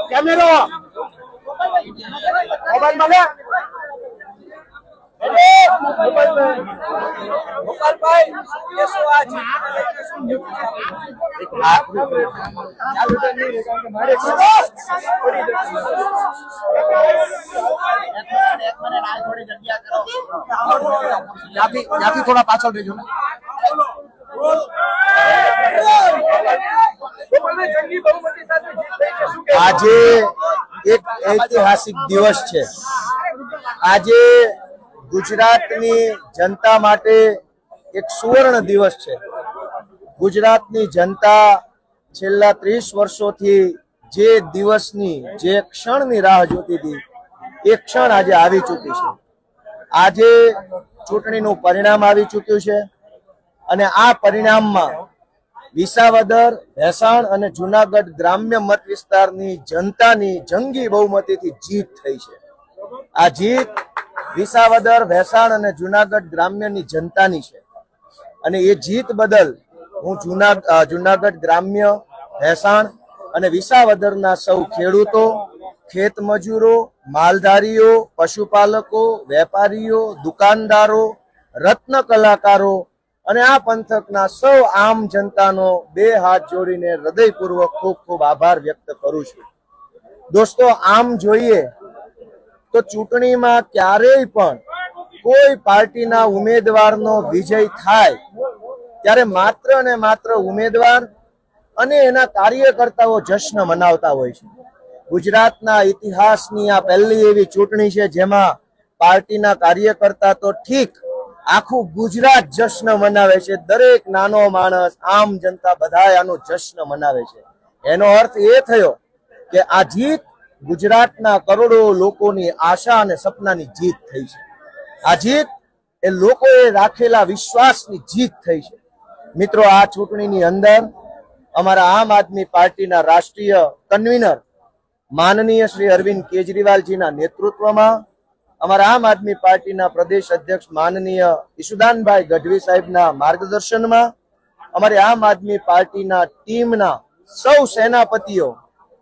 Camera mobile माले गोपाल भाई ये सो आज थोड़ा पाछળ भेजो ना આજે એક ઐતિહાસિક દિવસ છે। આજે ગુજરાતની જનતા માટે એક સુવર્ણ દિવસ છે। ગુજરાતની જનતા છેલ્લા 30 વર્ષોથી જે દિવસની જે ક્ષણની રાહ જોતી હતી એ ક્ષણ આજે આવી ચૂકી છે। આજે ચૂંટણીનું પરિણામ આવી ચૂક્યું છે અને આ પરિણામમાં વિસાવદર, ભેસાણ અને જૂનાગઢ ગ્રામ્ય મત વિસ્તારની જનતાની જંગી બહુમતીથી જીત થઈ છે। આ જીત વિસાવદર, ભેસાણ અને જૂનાગઢ ગ્રામ્યની જનતાની છે અને એ જીત બદલ હું જૂનાગઢ ગ્રામ્ય, ભેસાણ અને વિસાવદરના સૌ ખેડૂતો, ખેત મજૂરો, માલધારીઓ, પશુપાલકો, વેપારીઓ, દુકાનદારો, રત્ન કલાકારો અને આ પંથકના સૌ આમ જનતાનો બે હાથ જોડીને હૃદયપૂર્વક ખૂબ ખૂબ આભાર વ્યક્ત કરું છું। દોસ્તો, આમ જોઈએ તો ચૂંટણીમાં ક્યારેય પણ કોઈ પાર્ટીના ઉમેદવારનો વિજય થાય ત્યારે માત્ર ને માત્ર ઉમેદવાર અને એના કાર્યકર્તાઓ જશ્ન મનાવતા હોય છે। ગુજરાતના ઇતિહાસની આ પહેલી એવી ચૂંટણી છે જેમાં પાર્ટીના કાર્યકર્તા તો ઠીક, આખું ગુજરાત જશ્ન મનાવે છે। દરેક નાનો માણસ, આમ જનતા બધાય આનો જશ્ન મનાવે છે। એનો અર્થ એ થયો કે આ જીત ગુજરાતના કરોડો લોકોની આશા અને સપનાની જીત થઈ છે। આ જીત એ લોકોએ રાખેલા વિશ્વાસની જીત થઈ છે। મિત્રો, આ ચૂંટણીની અંદર અમારા આમ આદમી પાર્ટીના રાષ્ટ્રીય કન્વીનર માનનીય શ્રી અરવિંદ કેજરીવાલજીના નેતૃત્વમાં, અમારા આમ આદમી પાર્ટીના પ્રદેશ અધ્યક્ષ માનનીય ઈશુદાનભાઈ ગઢવી સાહેબના માર્ગદર્શનમાં, અમારી આમ આદમી પાર્ટીના ટીમના સૌ સેનાપતિઓ,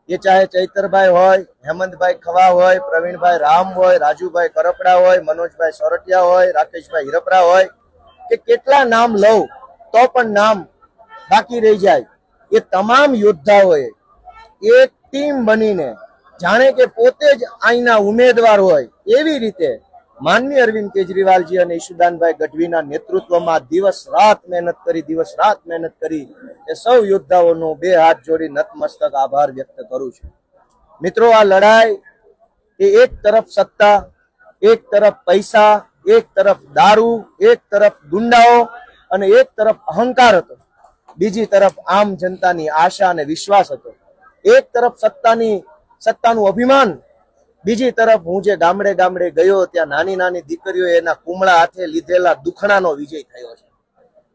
એ ચાહે ચૈતરભાઈ હોય, હેમંતભાઈ ખવા હોય, પ્રવીણભાઈ રામ હોય, રાજુભાઈ કરપડા હોય, મનોજભાઈ સોરઠિયા હોય, રાકેશભાઈ હિરપરા હોય, કે કેટલા નામ લઉં તો પણ નામ બાકી રહી જાય, એ તમામ યોદ્ધાઓએ એક ટીમ બનીને જાણે કે પોતે જ અહીંના ઉમેદવાર હોય એવી રીતે માનનીય અરવિંદ કેજરીવાલજી અને ઈશુદાનભાઈ ગઢવીના નેતૃત્વમાં દિવસ રાત મહેનત કરી એ સૌ યોદ્ધાઓનો બે હાથ જોડી નતમસ્તક આભાર વ્યક્ત કરું છું। મિત્રો, આ લડાઈ એ એક તરફ સત્તા, એક તરફ પૈસા, એક તરફ દારૂ, એક તરફ ગુંડાઓ અને એક તરફ અહંકાર હતો, બીજી તરફ આમ જનતાની આશા અને વિશ્વાસ હતો। એક તરફ સત્તાનું અભિમાન, બીજી તરફ હું જે ગામડે ગામડે ગયો ત્યાં નાની નાની દીકરીઓ એના કુમળા હાથે લીધેલા દુખણાનો વિજય થયો છે।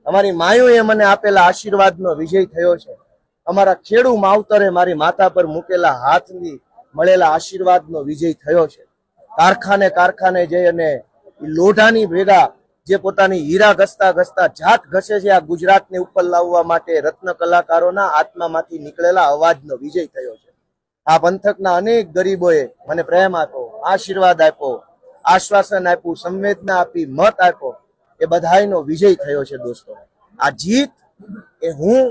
અમારી માયુએ મને આપેલા આશીર્વાદનો વિજય થયો છે। અમારા ખેડૂ માવતરે મારી માથા પર મૂકેલા હાથની મળેલા આશીર્વાદનો વિજય થયો છે। કારખાને જઈ અને લોઢાની ભેગા જે પોતાની હીરા ઘસતા જાત ઘસે છે, આ ગુજરાતને ઉપર લાવવા માટે રત્ન કલાકારોના આત્મામાંથી નીકળેલા અવાજનો વિજય થયો છે। આ પંથકના અનેક ગરીબોએ મને પ્રેમ આપ્યો, આશીર્વાદ આપ્યો, આશ્વાસન આપ્યું, સંવેદના આપી, મત આપ્યો, એ બધાયનો વિજય થયો છે। દોસ્તો, આ જીત એ હું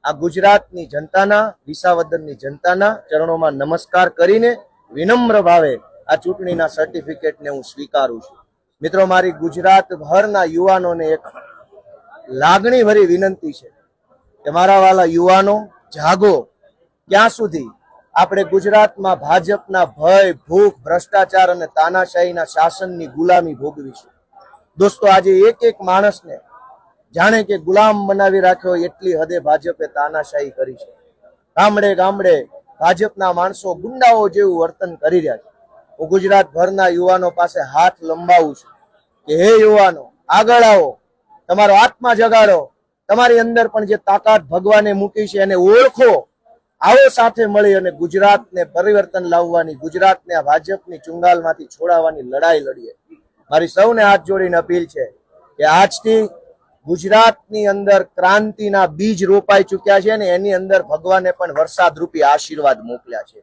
આ ગુજરાતની જનતાના, વિસાવદરની જનતાના ચરણોમાં નમસ્કાર કરીને વિનમ્ર ભાવે આ ચૂંટણીના સર્ટિફિકેટને હું સ્વીકારું છું। મિત્રો, મારી ગુજરાતભરના યુવાનોને એક લાગણી ભરી વિનંતી છે કે મારા વાલા યુવાનો, જાગો। ક્યાં સુધી આપણે ગુજરાતમાં ભાજપના ભય, ભૂખ, ભ્રષ્ટાચાર અને તાનાશાહીના શાસનની ગુલામી ભોગવી છે. દોસ્તો, આજે એક એક માણસને જાણે કે ગુલામ બનાવી રાખ્યો એટલી હદે ભાજપે તાનાશાહી કરી છે. ગામડે ગામડે ભાજપના માણસો ગુંડાઓ જેવું વર્તન કરી રહ્યા છે. હું ગુજરાતભરના યુવાનો પાસે હાથ લંબાવું છું કે હે યુવાનો, આગળ આવો, તમારો આત્મા જગાડો, તમારી અંદર પણ જે તાકાત ભગવાને મૂકી છે એને ઓળખો. આવો સાથે મળી અને ગુજરાતને પરિવર્તન લાવવાની, ગુજરાતને આ ભાજપની ચુંગાલમાંથી છોડાવવાની લડાઈ લડીએ. મારી સૌને હાથ જોડીને અપીલ છે કે આજથી ગુજરાતની અંદર ક્રાંતિના બીજ રોપાઈ ચુક્યા છે અને એની અંદર ભગવાને પણ વરસાદ રૂપી આશીર્વાદ મોકલ્યા છે.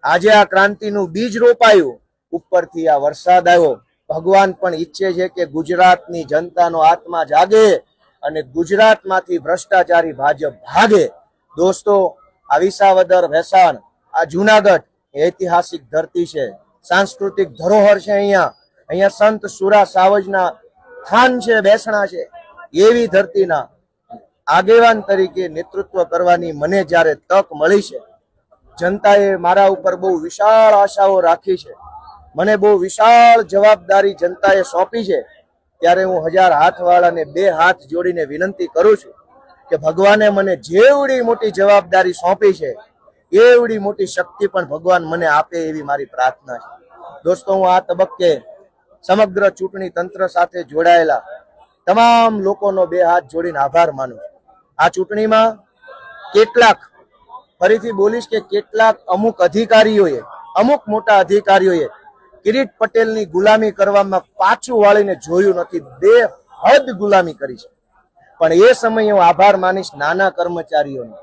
આજે આ ક્રાંતિનું બીજ રોપાયું, ઉપરથી આ વરસાદ આવ્યો. ભગવાન પણ ઈચ્છે છે કે ગુજરાતની જનતાનો આત્મા જાગે અને ગુજરાતમાંથી ભ્રષ્ટાચારી ભાજપ ભાગે. દોસ્તો, આ વિસાવદર, ભેસાણ, આ જુનાગઢ ઐતિહાસિક ધરતી છે, સાંસ્કૃતિક ધરોહર છે. અહીંયા સંત સુરા સાવજના સ્થાન છે, બેસણા છે. એવી ધરતીના આગેવાન તરીકે નેતૃત્વ કરવાની મને જ્યારે તક મળી છે, જનતાએ મારા ઉપર બહુ વિશાળ આશાઓ રાખી છે, મને બહુ વિશાળ જવાબદારી જનતાએ સોંપી છે, ત્યારે હું 1000 હાથવાળાને 2 હાથ જોડીને વિનંતી કરું છું કે ભગવાને મને જેવડી મોટી જવાબદારી સોંપી છે એવડી મોટી શક્તિ પણ ભગવાન મને આપે એવી મારી પ્રાર્થના છે. દોસ્તો, હું આ તબક્કે સમગ્ર ચૂંટણી તંત્ર સાથે જોડાયેલા તમામ લોકોનો 2 હાથ જોડીને આભાર માનું છું. આ ચૂંટણીમાં કેટલાક, ફરીથી બોલીશ કે કેટલાક અમુક અધિકારીઓએ, અમુક મોટા અધિકારીઓએ કિરીટ પટેલની ગુલામી કરવામાં પાછું વાળીને જોયું નથી. બેહદ ગુલામી કરી છે. પણ એ સમયે હું આભાર માનીશ નાના કર્મચારીઓનો,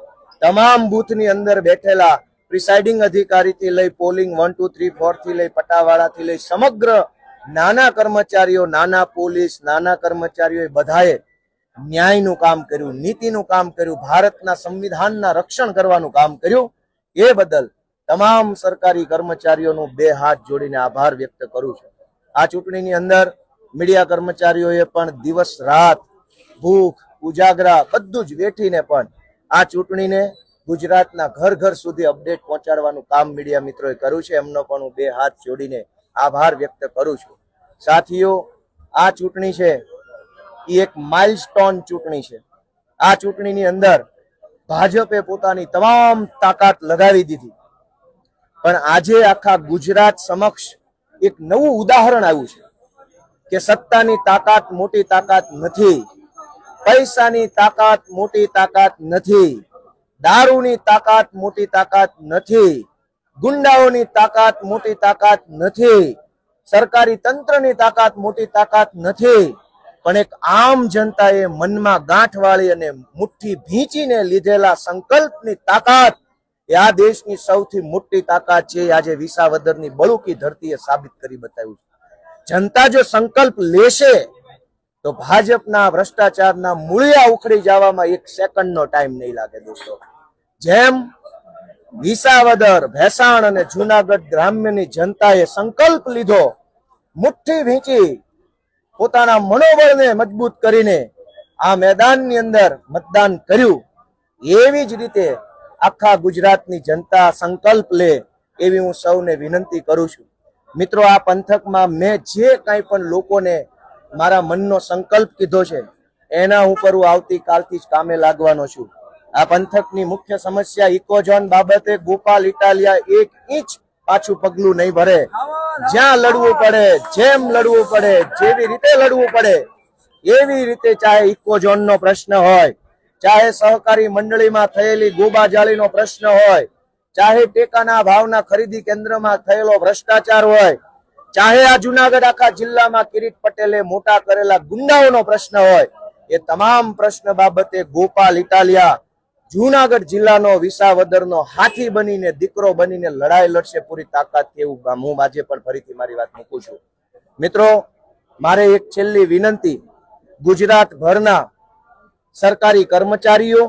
તમામ બૂથની અંદર બેઠેલા પ્રિસાઇડિંગ અધિકારીથી લઈ પોલિંગ 1, 2, 3, 4 થી લઈ પટાવાળાથી લઈ સમગ્ર નાના કર્મચારીઓ, નાના પોલીસ, નાના કર્મચારીઓ બધાએ ન્યાયનું કામ કર્યું, નીતિનું કામ કર્યું, ભારતના સંવિધાનના રક્ષણ કરવાનું કામ કર્યું. એ બદલ તમામ સરકારી કર્મચારીઓનો 2 હાથ જોડીને આભાર વ્યક્ત કરું છું. આ ચૂંટણીની અંદર મીડિયા કર્મચારીઓએ પણ દિવસ રાત, ભૂખ, ઉજાગરા બધું જ વેઠીને પણ આ ચૂંટણીને ગુજરાતના ઘર ઘર સુધી અપડેટ પહોંચાડવાનું કામ મીડિયા મિત્રોએ કર્યું છે. એમનો પણ હું 2 હાથ જોડીને આભાર વ્યક્ત કરું છું. સાથીઓ, આ ચૂંટણી છે એ એક માઇલસ્ટોન ચૂંટણી છે. આ ચૂંટણીની અંદર ભાજપે પોતાની તમામ તાકાત લગાવી દીધી, પણ આજે આખા ગુજરાત સમક્ષ એક નવું ઉદાહરણ આવ્યું છે કે સત્તાની તાકાત મોટી તાકાત નથી, પૈસાની તાકાત મોટી તાકાત નથી, દારૂની તાકાત મોટી તાકાત નથી, ગુંડાઓની તાકાત મોટી તાકાત નથી, સરકારી તંત્રની તાકાત મોટી તાકાત નથી, પણ એક આમ જનતાએ મનમાં ગાંઠ વાળી અને મુઠ્ઠી ભીંચીને લીધેલા સંકલ્પની તાકાત એ આ દેશની સૌથી મોટી તાકાત છે. આજે વિસાવદરની બળુકી ધરતીએ સાબિત કરી બતાવ્યું છે. જનતા જો સંકલ્પ લેશે તો ભાજપના ભ્રષ્ટાચારના મૂળિયા ઉખડી જવામાં 1 સેકન્ડનો ટાઈમ નહીં લાગે. દોસ્તો, જેમ વિસાવદર, ભેસાણ અને જુનાગઢ ગ્રામ્યની જનતાએ સંકલ્પ લીધો, મુઠ્ઠી ભીંચી પોતાના મનોબળને મજબૂત કરીને આ મેદાનની અંદર મતદાન કર્યું, એવી જ રીતે આખા ગુજરાતની જનતા સંકલ્પ લે એવી હું સૌને વિનંતી કરું છું. મિત્રો, આ પંથકમાં મેં જે કાંઈ પણ લોકોને મારા મનનો સંકલ્પ કીધો છે એના ઉપર હું આવતીકાલથી જ કામે લાગવાનો છું. આ પંથકની મુખ્ય સમસ્યા ઇકોઝોન બાબતે ગોપાલ ઇટાલિયા 1 ઇંચ પાછું પગલું નહીં ભરે. જ્યાં લડવું પડે, જેમ લડવું પડે, જેવી રીતે લડવું પડે એવી રીતે, ચાહે ઇકોઝોનનો પ્રશ્ન હોય, ચાહે સહકારી મંડળીમાં થયેલી ગોબાજાળીનો પ્રશ્ન હોય, ચાહે ટેકાના ભાવના ખરીદી કેન્દ્રમાં થયેલો ભ્રષ્ટાચાર હોય, ચાહે આ જુનાગઢ આખા જિલ્લામાં કિરીટ પટેલે મોટા કરેલા ગુંડાઓનો પ્રશ્ન હોય, એ તમામ પ્રશ્ન બાબતે ગોપાલ ઇટાલિયા જુનાગઢ જિલ્લાનો વિસાવદરનો હાથી બનીને, દીકરો બનીને લડાઈ લડશે પૂરી તાકાતથી. એવું હું આજે પણ ફરીથી મારી વાત મૂકું છું. મિત્રો, મારે એક છેલ્લી વિનંતી ગુજરાતભરના સરકારી કર્મચારીઓ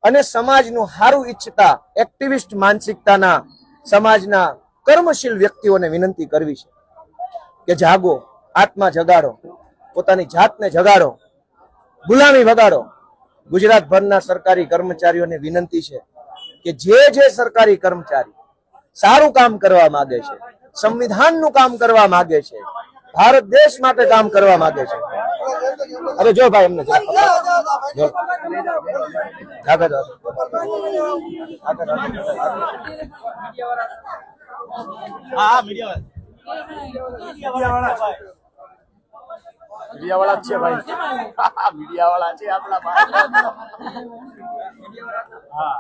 અને સમાજનું સારું ઈચ્છતા એક્ટિવિસ્ટ માનસિકતાના સમાજના કર્મશીલ વ્યક્તિઓને વિનંતી કરવી છે કે જાગો, આત્મા જગાડો, પોતાની જાતને જગાડો, ગુલામી ભગાડો. ગુજરાતભરના સરકારી કર્મચારીઓને વિનંતી છે કે જે સરકારી કર્મચારી સારું કામ કરવા માંગે છે, સંવિધાનનું કામ કરવા માંગે છે, ભારત દેશ માટે કામ કરવા માંગે છે. અરે જો ભાઈ એમને मीडिया वाला अच्छे भाई मीडिया वाला अच्छे आपला भाई हां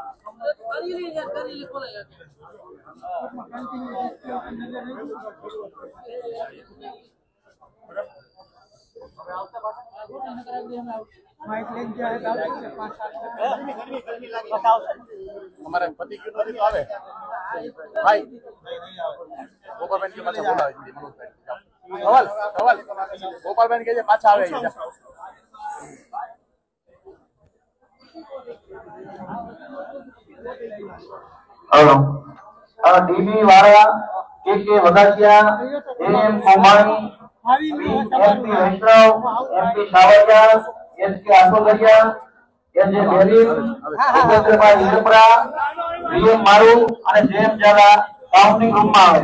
हमारे पति क्यों नहीं तो आवे भाई गोपालबेन के पाछा बोला धवल धवल गोपालबेन के पाछा आवे हेलो डीबी वारा के वगासिया एम कोमाणी एमपी वैष्णव एमपी सावरिया एसके आसोगरिया एजे बेरील ઉમેશભાઈ ઇન્દ્રપરા વીએમ મારુ અને જેમ જાલા કાઉન્ટિંગ રૂમમાં આવે.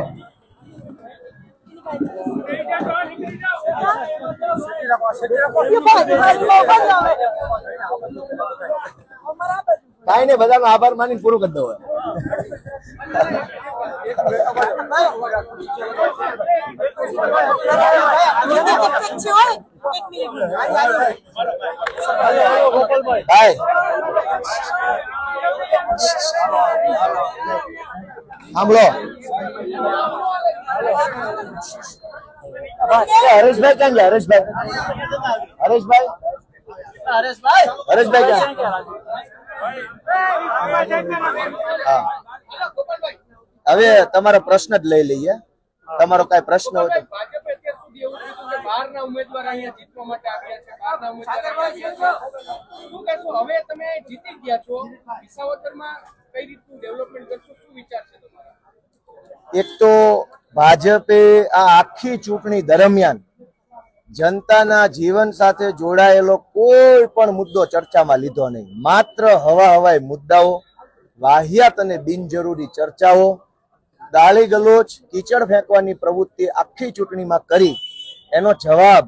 કાઈ ને બધાનો આભાર માની પૂરું કરી દો. ભાઈ સાંભળો હરેશભાઈ ક્યાં ગયા? હરેશભાઈ ક્યાં? હવે તમારો પ્રશ્ન જ લઈ લઈએ. તમારો કઈ પ્રશ્ન હોય તો બહારના ઉમેદવાર અહીંયા જીતવા માટે આવ્યા છે. બહારના ઉમેદવાર આવ્યા છે. શું કહેશો? હવે તમે જીતી ગયા છો, વિસાવદરમાં કઈ રીતનું ડેવલપમેન્ટ કરશો? શું વિચાર છે તમારો? એક તો ભાજપે આ આખી ચૂંટણી દરમિયાન જનતાના જીવન સાથે જોડાયેલો કોઈ પણ મુદ્દો ચર્ચામાં લીધો નહીં. માત્ર હવાઈ મુદ્દાઓ, વાહિયાત અને બિનજરૂરી ચર્ચાઓ, ગાળી ગલોચ, કીચડ ફેંકવાની પ્રવૃત્તિ આખી ચૂંટણીમાં કરી એનો જવાબ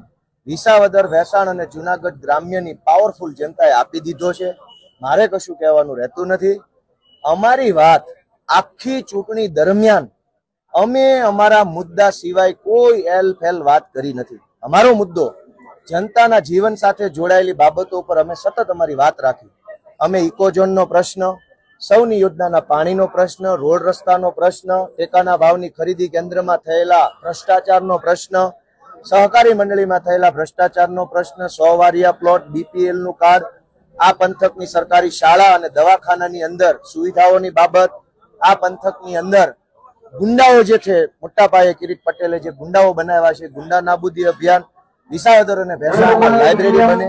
વિસાવદર, ભેસાણ અને જુનાગઢ ગ્રામ્યની પાવરફુલ જનતાએ આપી દીધો છે. મારે કશું કહેવાનું રહેતું નથી. અમારી વાત આખી ચૂંટણી દરમિયાન અમે અમારા મુદ્દા સિવાય કોઈ એલફેલ વાત કરી નથી. અમારો મુદ્દો જનતાના જીવન સાથે જોડાયેલી બાબતો પર અમે સતત અમારી વાત રાખી. અમે ઇકોઝોનનો પ્રશ્ન, સૌની યોજનાના પાણીનો પ્રશ્ન, રોડ રસ્તાનો પ્રશ્ન, ટેકાના ભાવની ખરીદી કેન્દ્રમાં થયેલા ભ્રષ્ટાચારનો પ્રશ્ન, સહકારી મંડળીમાં થયેલા ભ્રષ્ટાચારનો પ્રશ્ન, 100 વારિયા પ્લોટ, બીપીએલ નું કાર્ડ, આ પંથકની સરકારી શાળા અને દવાખાનાની અંદર સુવિધાઓની બાબત, આ પંથકની અંદર ગુંડાઓ જે છે, મોટા પાયે કિરીટ પટેલે જે ગુંડાઓ બનાવ્યા છે, ગુંડા નાબૂદી અભિયાન, વિસાવદર અને ભેસાણમાં લાઇબ્રેરી બને,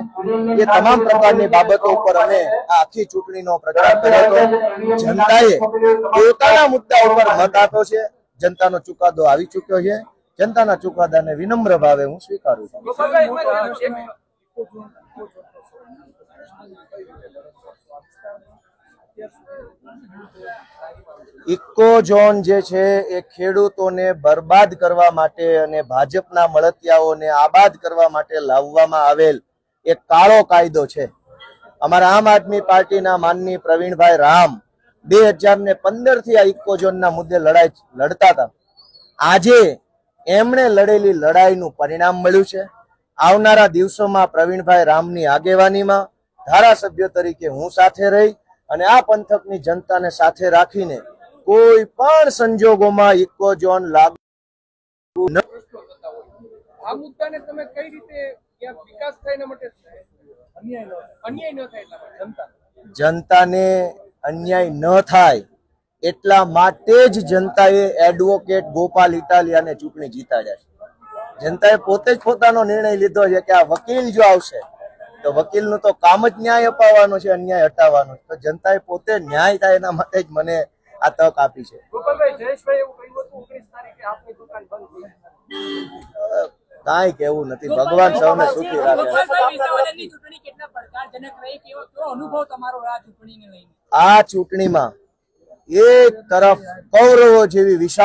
એ તમામ પ્રકારની બાબતો ઉપર અમે આ આખી ચૂંટણીનો પ્રચાર કર્યો હતો. જનતાએ પોતાના મુદ્દા ઉપર મત આપ્યો છે. જનતાનો ચુકાદો આવી ચુક્યો છે. જનતાના ચુકાદાને વિનમ્ર ભાવે હું સ્વીકારું છું. ઇકોઝોન જે છે એ ખેડૂતોને બરબાદ કરવા માટે અને ભાજપના મળતિયાઓને આબાદ કરવા માટે લાવવામાં આવેલ એક કાળો કાયદો છે. અમારા આમ આદમી પાર્ટીના માનની પ્રવીણભાઈ રામ 2015 થી આ ઇકોઝોનના મુદ્દે લડાઈ લડતા હતા. આજે એમણે લડેલી લડાઈનું પરિણામ મળ્યું છે. આવનારા દિવસોમાં પ્રવીણભાઈ રામની આગેવાનીમાં ધારાસભ્ય તરીકે હું સાથે રહી અને આ પંથકની જનતાને સાથે રાખીને કોઈ પણ સંજોગોમાં ઇકોઝોન લાગુ ન. આ મુદ્દાને તમે કઈ રીતે વિકાસ થાય એના માટે અન્યાય ન થાય જનતાને અન્યાય ન થાય એટલા માટે જ જનતાએ એડવોકેટ ગોપાલ ઇટાલિયાને ચૂંટણી જીતાડ્યા છે. જનતાએ પોતે જ પોતાનો નિર્ણય લીધો છે કે આ વકીલ જો આવશે તો વકીલનું તો કામ જ ન્યાય અપાવવાનો છે, અન્યાય હટાવવાનો. તો જનતાએ પોતે ન્યાય થાય એના માટે જ મને આ તક આપી છે. કાંઈ કેવું નથી. ભગવાન સૌને સુખી રાખે. આ ચૂંટણીમાં એક તરફ કૌરવો જેવી વિશાળ